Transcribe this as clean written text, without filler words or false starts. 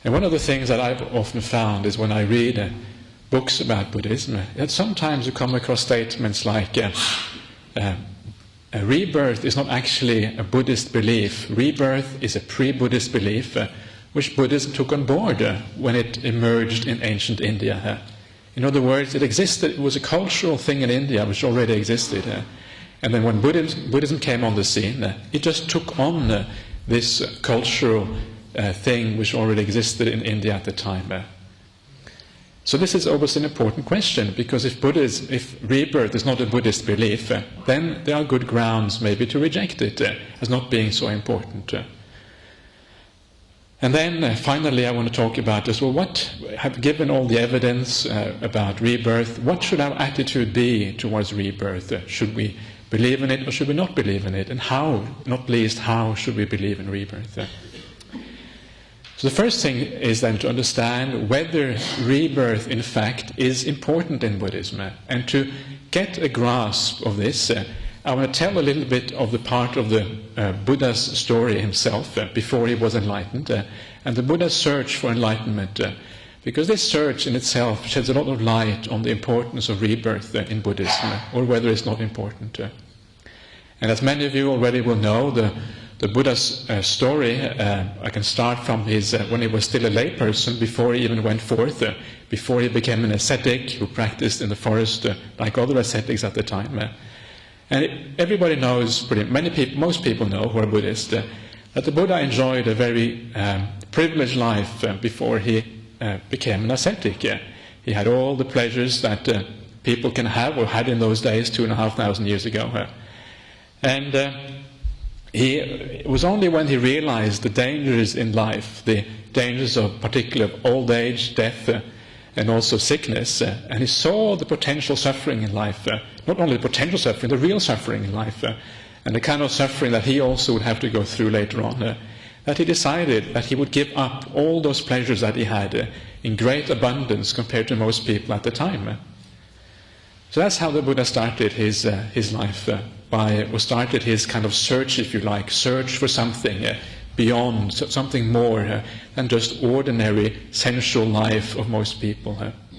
And one of the things that I've often found is when I read books about Buddhism, that sometimes you come across statements like rebirth is not actually a Buddhist belief. Rebirth is a pre-Buddhist belief which Buddhism took on board when it emerged in ancient India. In other words, it existed, it was a cultural thing in India which already existed. And then when Buddhism came on the scene, it just took on this cultural thing which already existed in India at the time. So this is always an important question, because if rebirth is not a Buddhist belief, then there are good grounds maybe to reject it as not being so important. And then finally I want to talk about this. Well, given all the evidence about rebirth, what should our attitude be towards rebirth? Should we believe in it or should we not believe in it? And how, not least, how should we believe in rebirth? So the first thing is then to understand whether rebirth in fact is important in Buddhism. And to get a grasp of this, I want to tell a little bit of the part of the Buddha's story himself before he was enlightened, and the Buddha's search for enlightenment, because this search in itself sheds a lot of light on the importance of rebirth in Buddhism, or whether it's not important. And as many of you already will know, the Buddha's story, I can start from his when he was still a layperson, before he even went forth, before he became an ascetic who practiced in the forest like other ascetics at the time. And everybody knows, most people know who are Buddhist, that the Buddha enjoyed a very privileged life before he became an ascetic. He had all the pleasures that people can have or had in those days 2,500 years ago. And it was only when he realized the dangers in life, the dangers of particularly of old age, death, and also sickness, and he saw the potential suffering in life, not only the potential suffering, the real suffering in life, and the kind of suffering that he also would have to go through later on, that he decided that he would give up all those pleasures that he had in great abundance compared to most people at the time. So that's how the Buddha started his life, started his kind of search, if you like, search for something beyond, something more than just ordinary sensual life of most people.